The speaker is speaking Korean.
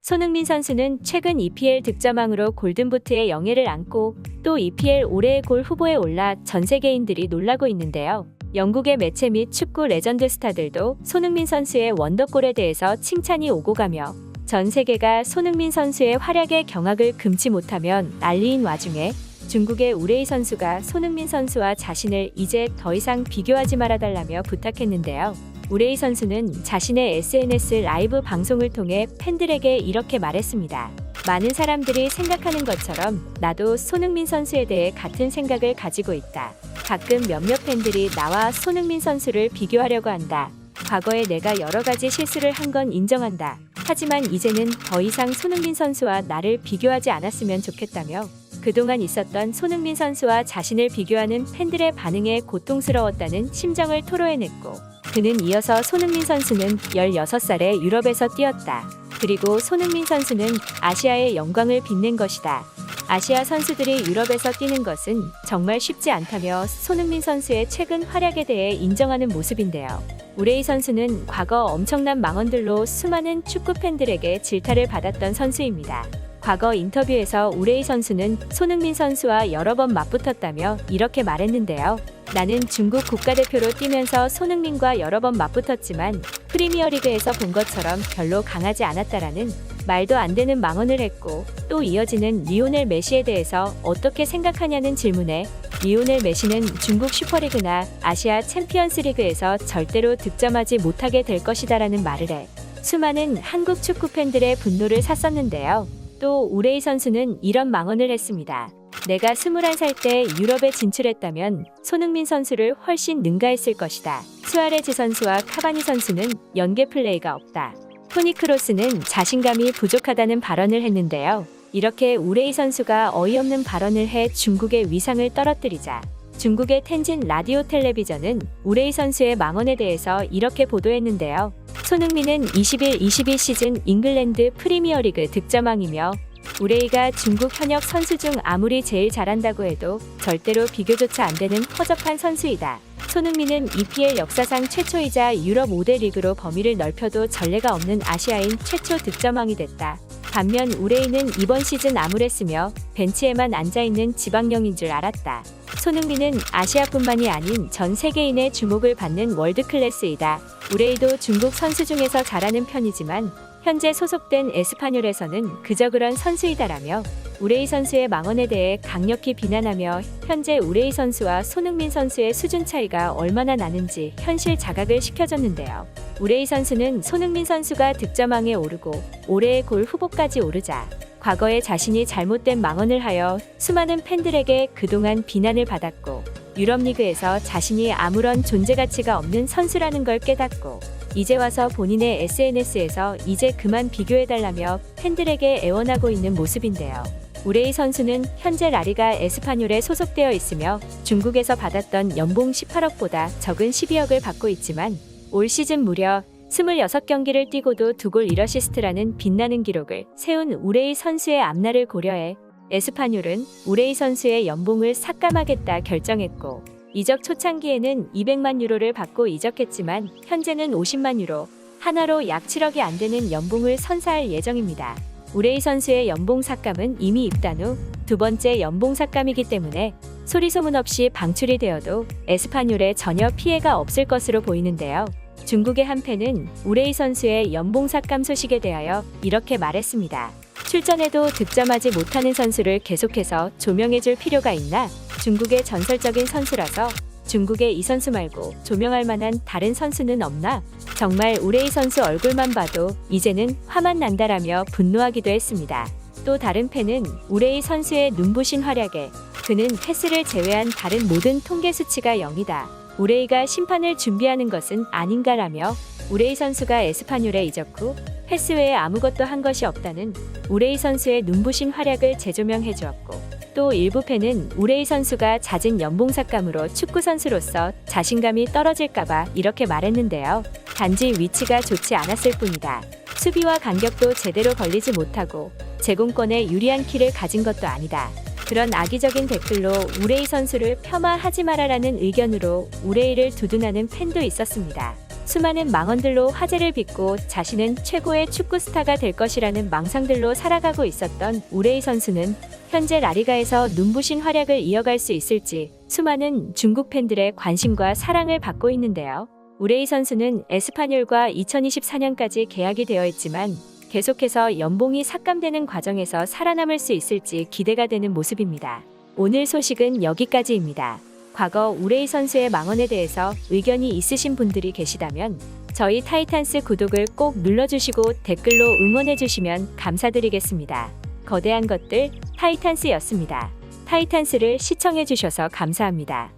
손흥민 선수는 최근 EPL 득점왕으로 골든부트의 영예를 안고 또 EPL 올해의 골 후보에 올라 전 세계인들이 놀라고 있는데요. 영국의 매체 및 축구 레전드 스타들도 손흥민 선수의 원더골에 대해서 칭찬이 오고 가며 전 세계가 손흥민 선수의 활약에 경악을 금치 못하면 난리인 와중에 중국의 우레이 선수가 손흥민 선수와 자신을 이제 더 이상 비교하지 말아달라며 부탁했는데요. 우레이 선수는 자신의 SNS 라이브 방송을 통해 팬들에게 이렇게 말했습니다. 많은 사람들이 생각하는 것처럼 나도 손흥민 선수에 대해 같은 생각을 가지고 있다. 가끔 몇몇 팬들이 나와 손흥민 선수를 비교하려고 한다. 과거에 내가 여러 가지 실수를 한 건 인정한다. 하지만 이제는 더 이상 손흥민 선수와 나를 비교하지 않았으면 좋겠다며 그동안 있었던 손흥민 선수와 자신을 비교하는 팬들의 반응에 고통스러웠다는 심정을 토로해냈고 그는 이어서 손흥민 선수는 16살에 유럽에서 뛰었다. 그리고 손흥민 선수는 아시아의 영광을 빛낸 것이다. 아시아 선수들이 유럽에서 뛰는 것은 정말 쉽지 않다며 손흥민 선수의 최근 활약에 대해 인정하는 모습인데요. 우레이 선수는 과거 엄청난 망언들로 수많은 축구 팬들에게 질타를 받았던 선수입니다. 과거 인터뷰에서 우레이 선수는 손흥민 선수와 여러 번 맞붙었다며 이렇게 말했는데요. 나는 중국 국가대표로 뛰면서 손흥민과 여러 번 맞붙었지만 프리미어리그에서 본 것처럼 별로 강하지 않았다라는 말도 안 되는 망언을 했고 또 이어지는 리오넬 메시에 대해서 어떻게 생각하냐는 질문에 리오넬 메시는 중국 슈퍼리그나 아시아 챔피언스리그에서 절대로 득점하지 못하게 될 것이다라는 말을 해 수많은 한국 축구 팬들의 분노를 샀었는데요. 또 우레이 선수는 이런 망언을 했습니다. 내가 21살 때 유럽에 진출했다면 손흥민 선수를 훨씬 능가했을 것이다. 수아레즈 선수와 카바니 선수는 연계 플레이가 없다. 토니 크로스는 자신감이 부족하다는 발언을 했는데요. 이렇게 우레이 선수가 어이없는 발언을 해 중국의 위상을 떨어뜨리자 중국의 텐진 라디오 텔레비전은 우레이 선수의 망언에 대해서 이렇게 보도했는데요. 손흥민은 21-22 시즌 잉글랜드 프리미어리그 득점왕이며 우레이가 중국 현역 선수 중 아무리 제일 잘한다고 해도 절대로 비교조차 안 되는 허접한 선수이다. 손흥민은 EPL 역사상 최초이자 유럽 5대 리그로 범위를 넓혀도 전례가 없는 아시아인 최초 득점왕이 됐다. 반면 우레이는 이번 시즌 암울했으며 벤치에만 앉아있는 지방령인 줄 알았다. 손흥민은 아시아뿐만이 아닌 전 세계인의 주목을 받는 월드클래스이다. 우레이도 중국 선수 중에서 잘하는 편이지만 현재 소속된 에스파뇰에서는 그저 그런 선수이다라며 우레이 선수의 망언에 대해 강력히 비난하며 현재 우레이 선수와 손흥민 선수의 수준 차이가 얼마나 나는지 현실 자각을 시켜줬는데요. 우레이 선수는 손흥민 선수가 득점왕에 오르고 올해의 골 후보까지 오르자 과거에 자신이 잘못된 망언을 하여 수많은 팬들에게 그동안 비난을 받았고 유럽 리그에서 자신이 아무런 존재 가치가 없는 선수라는 걸 깨닫고 이제 와서 본인의 SNS에서 이제 그만 비교해달라며 팬들에게 애원하고 있는 모습인데요. 우레이 선수는 현재 라리가 에스파뇰에 소속되어 있으며 중국에서 받았던 연봉 18억보다 적은 12억을 받고 있지만 올 시즌 무려 26경기를 뛰고도 2골 1어시스트라는 빛나는 기록을 세운 우레이 선수의 앞날을 고려해 에스파뇰은 우레이 선수의 연봉을 삭감하겠다 결정했고 이적 초창기에는 200만 유로를 받고 이적했지만 현재는 50만 유로, 하나로 약 7억이 안 되는 연봉을 선사할 예정입니다. 우레이 선수의 연봉 삭감은 이미 입단 후 두 번째 연봉 삭감이기 때문에 소리소문 없이 방출이 되어도 에스파뇰에 전혀 피해가 없을 것으로 보이는데요. 중국의 한 팬은 우레이 선수의 연봉 삭감 소식에 대하여 이렇게 말했습니다. 출전해도 득점하지 못하는 선수를 계속해서 조명해줄 필요가 있나? 중국의 전설적인 선수라서 중국에 이 선수 말고 조명할 만한 다른 선수는 없나? 정말 우레이 선수 얼굴만 봐도 이제는 화만 난다라며 분노하기도 했습니다. 또 다른 팬은 우레이 선수의 눈부신 활약에 그는 패스를 제외한 다른 모든 통계 수치가 0이다. 우레이가 심판을 준비하는 것은 아닌가라며 우레이 선수가 에스파뇰에 이적 후 패스 외에 아무것도 한 것이 없다는 우레이 선수의 눈부신 활약을 재조명해 주었고 또 일부 팬은 우레이 선수가 잦은 연봉 삭감으로 축구 선수로서 자신감이 떨어질까봐 이렇게 말했는데요. 단지 위치가 좋지 않았을 뿐이다. 수비와 간격도 제대로 벌리지 못하고 제공권에 유리한 키를 가진 것도 아니다. 그런 악의적인 댓글로 우레이 선수를 폄하하지 마라라는 의견으로 우레이를 두둔하는 팬도 있었습니다. 수많은 망언들로 화제를 빚고 자신은 최고의 축구 스타가 될 것이라는 망상들로 살아가고 있었던 우레이 선수는 현재 라리가에서 눈부신 활약을 이어갈 수 있을지 수많은 중국 팬들의 관심과 사랑을 받고 있는데요. 우레이 선수는 에스파뇰과 2024년까지 계약이 되어 있지만 계속해서 연봉이 삭감되는 과정에서 살아남을 수 있을지 기대가 되는 모습입니다. 오늘 소식은 여기까지입니다. 과거 우레이 선수의 망언에 대해서 의견이 있으신 분들이 계시다면 저희 타이탄스 구독을 꼭 눌러주시고 댓글로 응원해주시면 감사드리겠습니다. 거대한 것들 타이탄스였습니다. 타이탄스를 시청해주셔서 감사합니다.